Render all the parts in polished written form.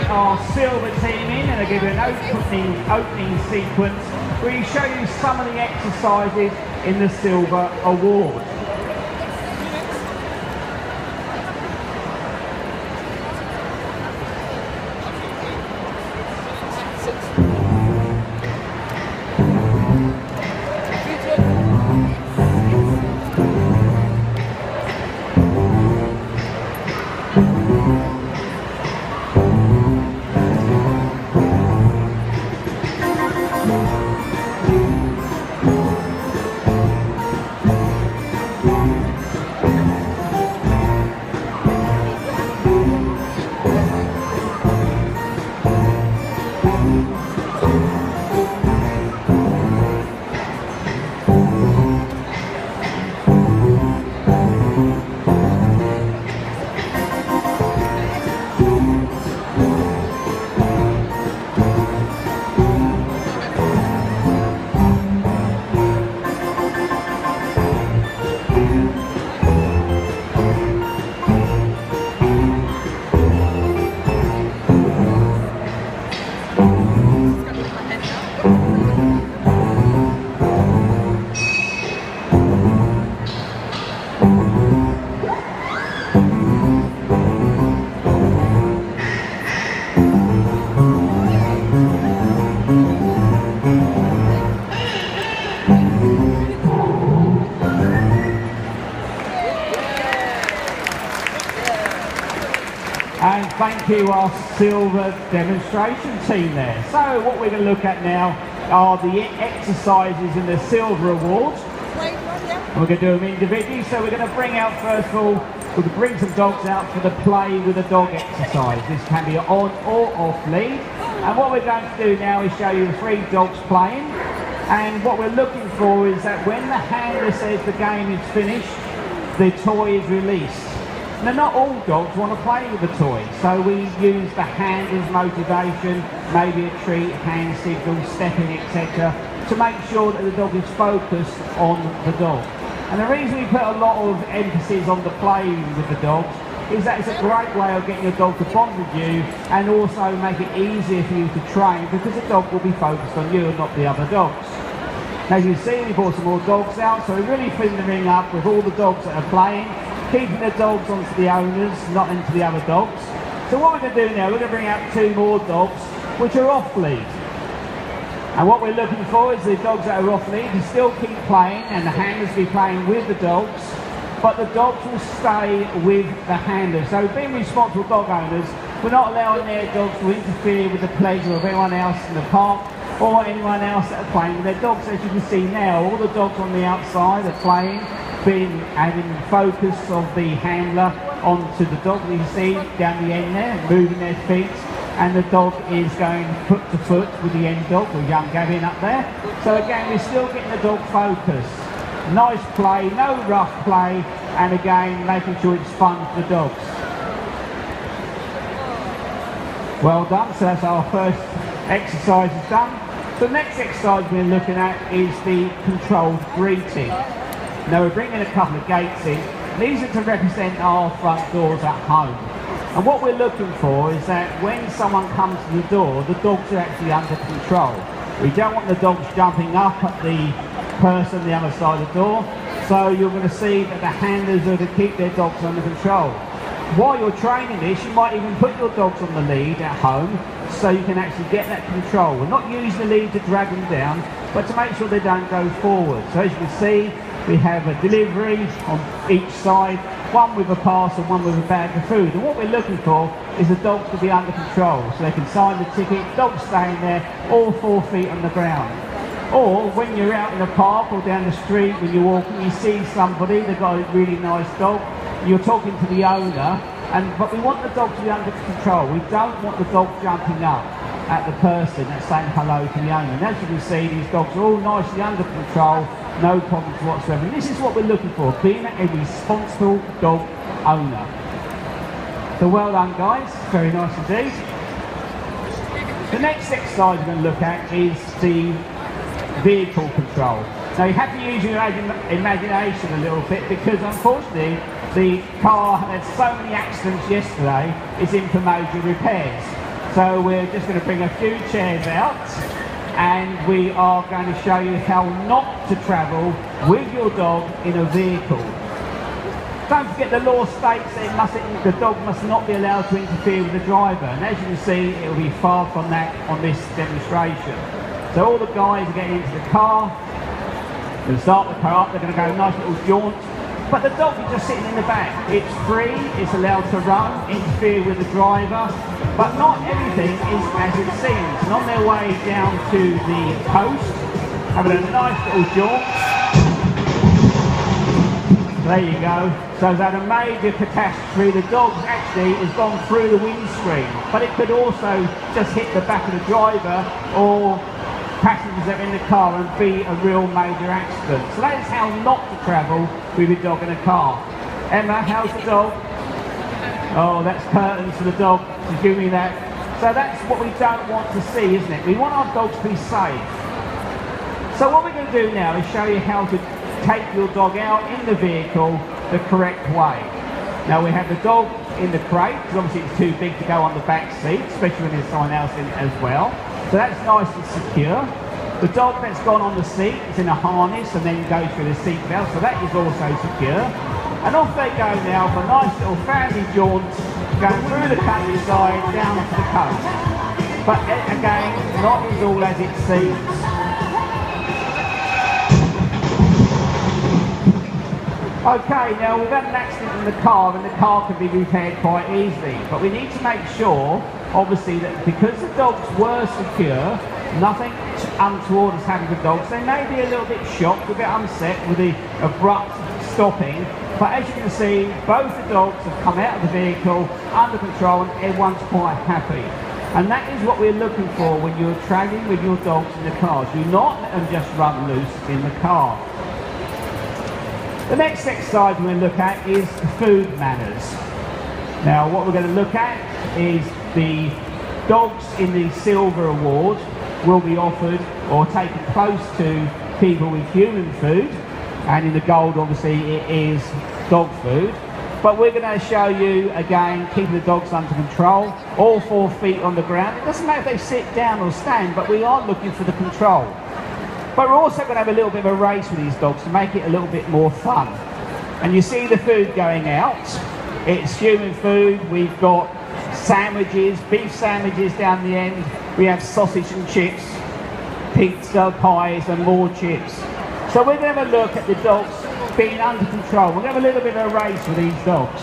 our silver team in, and I'll give you an opening sequence where we show you some of the exercises in the silver award. And thank you, our silver demonstration team there. So what we're going to look at now are the exercises in the silver awards. We're going to do them individually, so we're going to bring out, first of all, we're going to bring some dogs out for the play with a dog exercise. This can be on or off lead. And what we're going to do now is show you 3 dogs playing. And what we're looking for is that when the handler says the game is finished, the toy is released. Now, not all dogs want to play with the toy, so we use the handler's motivation, maybe a treat, hand signal, stepping, etc., to make sure that the dog is focused on the dog. And the reason we put a lot of emphasis on the play with the dogs is that it's a great way of getting a dog to bond with you and also make it easier for you to train, because the dog will be focused on you and not the other dogs. Now, as you see, we brought some more dogs out, so we're really filling the ring up with all the dogs that are playing, keeping the dogs onto the owners, not into the other dogs. So what we're going to do now, we're going to bring out 2 more dogs which are off lead. And what we're looking for is the dogs that are off lead to still keep playing, and the handlers will be playing with the dogs, but the dogs will stay with the handlers. So being responsible dog owners, we're not allowing their dogs to interfere with the pleasure of anyone else in the park or anyone else that are playing with their dogs. As you can see now, all the dogs on the outside are playing, adding the focus of the handler onto the dog. You can see down the end there, moving their feet, and the dog is going foot to foot with the end dog, with young Gavin up there. So again, we're still getting the dog focused. Nice play, no rough play, and again, making sure it's fun for the dogs. Well done, so that's our first exercise is done. So the next exercise we're looking at is the controlled greeting. Now we're bringing a couple of gates in. These are to represent our front doors at home. And what we're looking for is that when someone comes to the door, the dogs are actually under control. We don't want the dogs jumping up at the person on the other side of the door. So you're going to see that the handlers are to keep their dogs under control. While you're training this, you might even put your dogs on the lead at home so you can actually get that control. We're not using the lead to drag them down, but to make sure they don't go forward. So as you can see, we have a delivery on each side, one with a parcel, one with a bag of food. And what we're looking for is the dogs to be under control, so they can sign the ticket, dogs staying there, all 4 feet on the ground. Or when you're out in a park or down the street, when you're walking, you see somebody, they've got a really nice dog, you're talking to the owner, but we want the dog to be under control. We don't want the dog jumping up at the person that's saying hello to the owner. And as you can see, these dogs are all nicely under control, no problems whatsoever. And this is what we're looking for, being a responsible dog owner. So well done, guys, very nice indeed. The next exercise we're going to look at is the vehicle control. Now you have to use your imagination a little bit, because unfortunately the car had so many accidents yesterday, it's in for major repairs. So we're just going to bring a few chairs out and we are going to show you how not to travel with your dog in a vehicle. Don't forget the law states that the dog must not be allowed to interfere with the driver, and as you can see it will be far from that on this demonstration. So all the guys are getting into the car, they're going to start the car up, they're going to go a nice little jaunt, but the dog is just sitting in the back. It's free, it's allowed to run, interfere with the driver, but not everything is as it seems. And on their way down to the coast, having a nice little jaunt. There you go. So there's had a major catastrophe. The dog actually has gone through the windscreen, but it could also just hit the back of the driver or passengers that are in the car and be a real major accident. So that is how not to travel with your dog in a car. Emma, how's the dog? Oh, that's curtains for the dog. She's giving me that. So that's what we don't want to see, isn't it? We want our dogs to be safe. So what we're going to do now is show you how to take your dog out in the vehicle the correct way. Now we have the dog in the crate, because obviously it's too big to go on the back seat, especially when there's someone else in as well. So that's nice and secure. The dog that's gone on the seat is in a harness and then goes through the seat belt, so that is also secure. And off they go now for a nice little family jaunt, going through the countryside down to the coast. But again, not as all as it seems. Okay, now we've had an accident in the car and the car can be repaired quite easily, but we need to make sure, obviously, that because the dogs were secure, nothing untoward has happened to the dogs. They may be a little bit shocked, a bit upset with the abrupt stopping, but as you can see, both the dogs have come out of the vehicle under control and everyone's quite happy. And that is what we're looking for when you're travelling with your dogs in the car. Do not let them just run loose in the car. The next exercise we're going to look at is food manners. Now what we're going to look at is the dogs in the Silver Award will be offered or taken close to people with human food, and in the gold obviously it is dog food. But we're going to show you again keeping the dogs under control, all 4 feet on the ground. It doesn't matter if they sit down or stand, but we are looking for the control. But we're also going to have a little bit of a race with these dogs to make it a little bit more fun. And you see the food going out. It's human food. We've got sandwiches, beef sandwiches down the end. We have sausage and chips, pizza, pies and more chips. So we're going to have a look at the dogs being under control. We're going to have a little bit of a race with these dogs.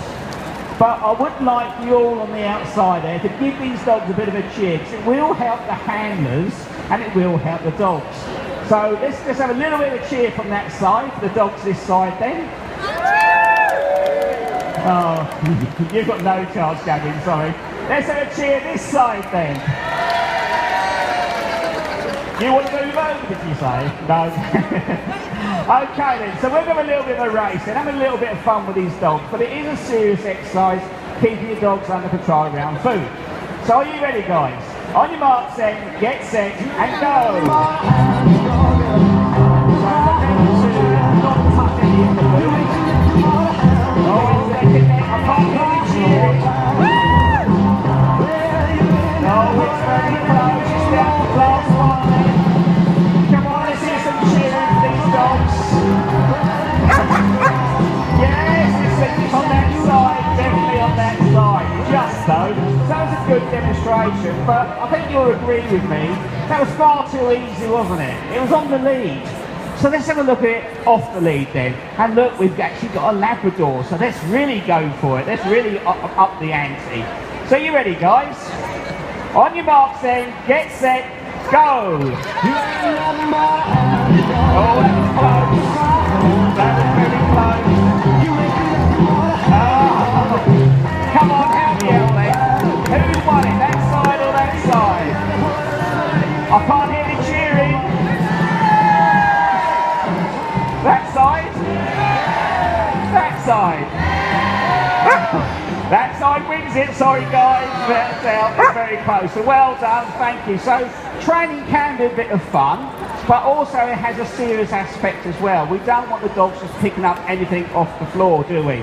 But I would like you all on the outside there to give these dogs a bit of a cheer, because it will help the handlers and it will help the dogs. So let's just have a little bit of a cheer from that side, the dogs this side then. Oh, you've got no chance, Gavin, sorry. Let's have a cheer this side then. You want to move over, did you say? No. Okay then, so we're going to have a little bit of a race and have a little bit of fun with these dogs, but it is a serious exercise, keeping your dogs under control around food. So are you ready, guys? On your marks then, get set and go! Demonstration, but I think you'll agree with me, that was far too easy, wasn't it? It was on the lead. So let's have a look at it off the lead then. And look, we've actually got a Labrador, so let's really go for it. Let's really up the ante. So you ready, guys? On your marks then, get set, go! Oh, that was close. That was really close. Oh, come on, help me out then. Who won it, that side or that side? I can't hear the cheering. That side? That side? That side wins it, sorry guys, that's out, it's very close. So well done, thank you. So training can be a bit of fun, but also it has a serious aspect as well. We don't want the dogs just picking up anything off the floor, do we?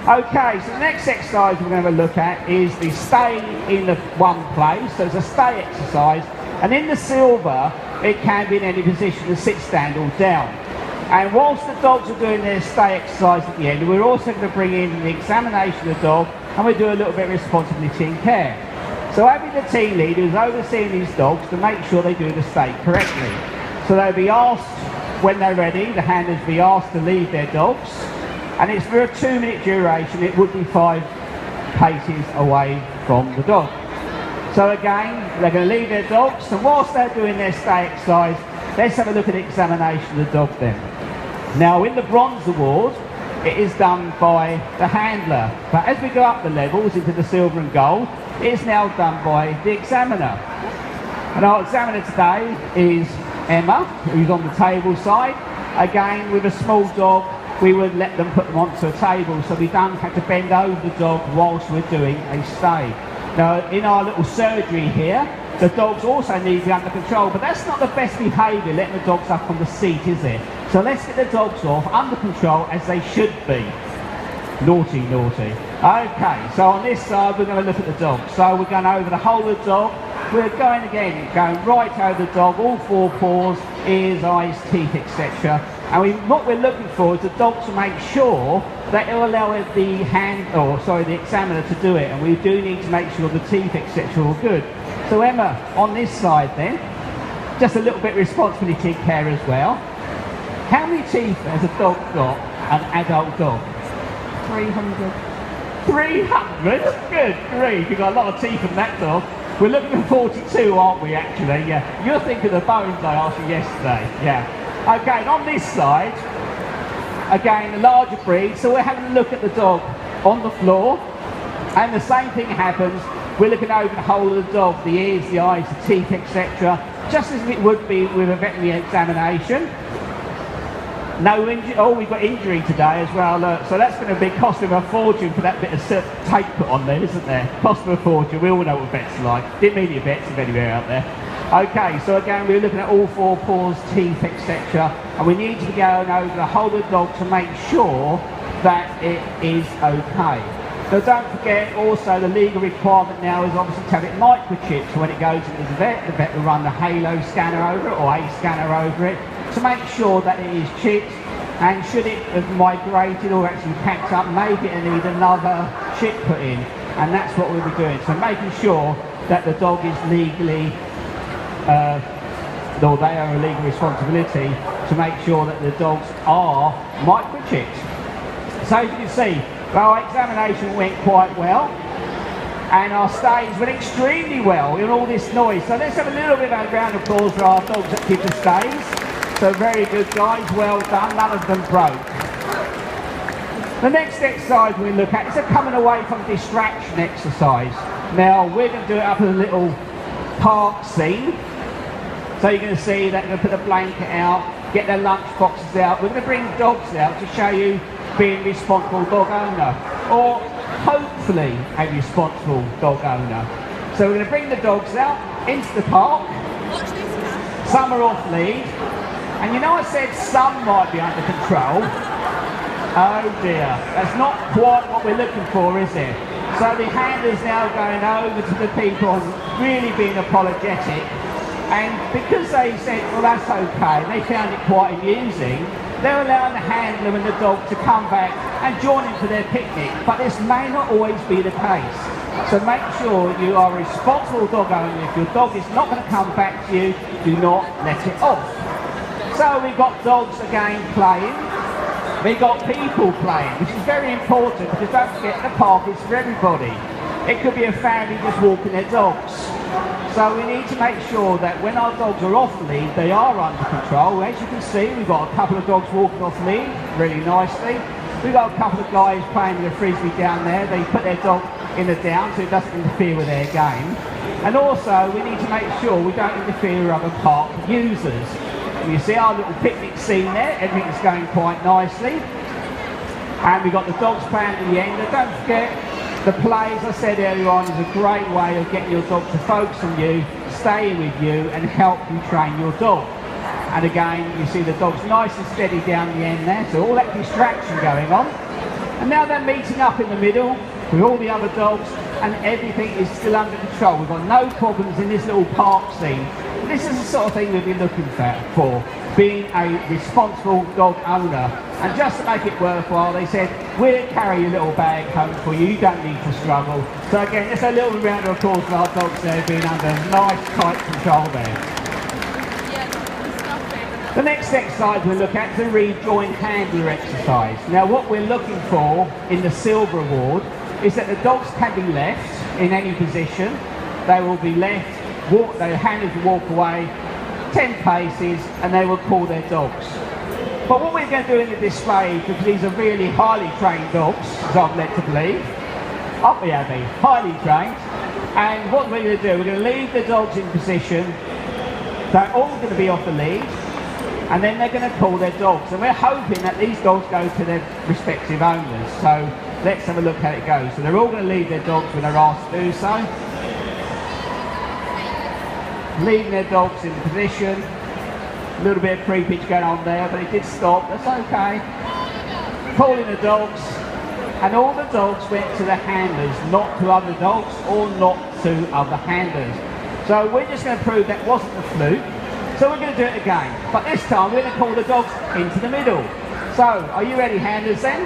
Okay, so the next exercise we're going to have a look at is the stay in the one place. So it's a stay exercise, and in the silver it can be in any position, the sit, stand or down. And whilst the dogs are doing their stay exercise at the end, we're also going to bring in the examination of the dog, and we do a little bit of responsibility and care. So having the team leader who's overseeing these dogs to make sure they do the stay correctly. So they'll be asked when they're ready, the handlers will be asked to leave their dogs, and it's for a 2-minute duration. It would be 5 paces away from the dog. So again, they're going to leave their dogs, and whilst they're doing their stay exercise, let's have a look at the examination of the dog then. Now in the bronze award, it is done by the handler, but as we go up the levels into the silver and gold, it is now done by the examiner. And our examiner today is Emma, who's on the table side. Again, with a small dog, we would let them put them onto a table, so we don't have to bend over the dog whilst we're doing a stay. Now, in our little surgery here, the dogs also need to be under control, but that's not the best behaviour, letting the dogs up on the seat, is it? So let's get the dogs off under control as they should be. Naughty, naughty. Okay, so on this side, we're going to look at the dog. So we're going over the whole of the dog. We're going again, going right over the dog, all 4 paws, ears, eyes, teeth, etc. And what we're looking for is the dog to make sure that it'll allow the examiner to do it. And we do need to make sure the teeth, etc. are all good. So Emma, on this side then, just a little bit of responsibility and care as well. How many teeth has a dog got, an adult dog? 300. 300? Good grief, you've got a lot of teeth in that dog. We're looking at 42, aren't we, actually? Yeah. You're thinking of the bones I asked you yesterday. Yeah. Okay, and on this side, again, the larger breed, so we're having a look at the dog on the floor, and the same thing happens. We're looking over the whole of the dog, the ears, the eyes, the teeth, etc. Just as it would be with a veterinary examination. No injury. Oh, we've got injury today as well. So that's going to be costing a fortune for that bit of tape put on there, isn't there? Cost of a fortune. We all know what vets are like. Didn't mean your vets if anywhere out there. Okay, so again, we're looking at all 4 paws, teeth, etc. And we need to be going over the whole of the dog to make sure that it is okay. So don't forget also the legal requirement now is obviously to have it microchipped. So when it goes into the vet will run the halo scanner over it or a scanner over it to make sure that it is chipped, and should it have migrated or actually packed up, maybe it need another chip put in, and that's what we'll be doing. So making sure that the dog is legally, or they are a legal responsibility to make sure that the dogs are microchipped. So as you can see, our examination went quite well, and our stays went extremely well in all this noise. So let's have a little bit of a round of applause for our dogs that keep the stays. So very good guys, well done, none of them broke. The next exercise we look at is a coming away from distraction exercise. Now we're going to do it up in a little park scene. So you're going to see that they're going to put a blanket out, get their lunch boxes out. We're going to bring dogs out to show you being a responsible dog owner, or hopefully a responsible dog owner. So we're going to bring the dogs out into the park. Some are off lead. And you know I said some might be under control. Oh dear, that's not quite what we're looking for, is it? So the handler's now going over to the people and really being apologetic. And because they said, well that's okay, they found it quite amusing, they're allowing the handler and the dog to come back and join in for their picnic. But this may not always be the case. So make sure you are a responsible dog owner. If your dog is not going to come back to you, do not let it off. So we've got dogs again playing, we've got people playing, which is very important because don't forget the park is for everybody. It could be a family just walking their dogs. So we need to make sure that when our dogs are off lead, they are under control. As you can see, we've got a couple of dogs walking off lead really nicely. We've got a couple of guys playing with a frisbee down there. They put their dog in the down so it doesn't interfere with their game. And also we need to make sure we don't interfere with other park users. You see our little picnic scene there, everything's going quite nicely. And we've got the dogs playing at the end. And don't forget, the play, as I said earlier on, is a great way of getting your dog to focus on you, staying with you, and help you train your dog. And again, you see the dog's nice and steady down the end there, so all that distraction going on. And now they're meeting up in the middle with all the other dogs, and everything is still under control. We've got no problems in this little park scene. This is the sort of thing we've been looking for, being a responsible dog owner. And just to make it worthwhile, they said, we'll carry your little bag home for you, you don't need to struggle. So again, just a little round of applause for our dogs there being under nice, tight control there. The next exercise we'll look at is the rejoin handler exercise. Now what we're looking for in the silver award is that the dogs can be left in any position. They will be left, their handlers will walk away 10 paces and they will call their dogs. But what we're going to do in the display, because these are really highly trained dogs, as I'm led to believe, aren't we, Abby? Highly trained. And what we're going to do, we're going to leave the dogs in position. They're all going to be off the lead, and then they're going to call their dogs. And we're hoping that these dogs go to their respective owners. So let's have a look how it goes. So they're all going to leave their dogs when they're asked to do so. Leaving their dogs in position. A little bit of pre-pitch going on there, but it did stop, that's okay. Calling the dogs, and all the dogs went to the handlers, not to other dogs or not to other handlers. So we're just going to prove that wasn't a fluke. So we're going to do it again, but this time we're going to call the dogs into the middle. So, are you ready, handlers then?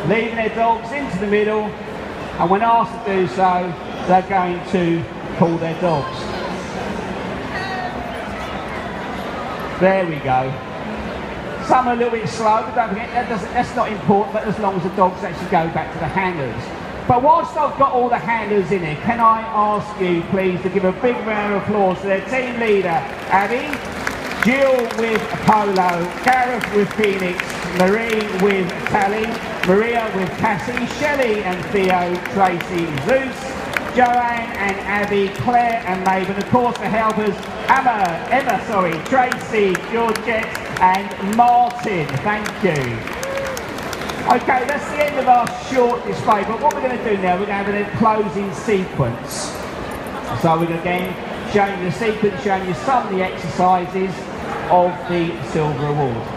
Leaving their dogs into the middle, and when asked to do so, they're going to call their dogs. There we go. Some are a little bit slow, but don't forget, that's not important, but as long as the dogs actually go back to the handlers. But whilst I've got all the handlers in here, can I ask you please to give a big round of applause to their team leader, Abby, Jill with Apollo, Gareth with Phoenix, Marie with Tally, Maria with Cassie, Shelley and Theo, Tracy, Zeus, Joanne and Abby, Claire and Maven, of course the helpers, Emma, Tracy, Georgette and Martin. Thank you. Okay, that's the end of our short display, but what we're going to do now, we're going to have a closing sequence. So we're again showing you the sequence, showing you some of the exercises of the Silver Award.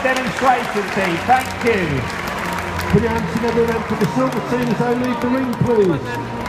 Demonstration team, thank you. Put your hands together then for the silver team as they leave the ring, please.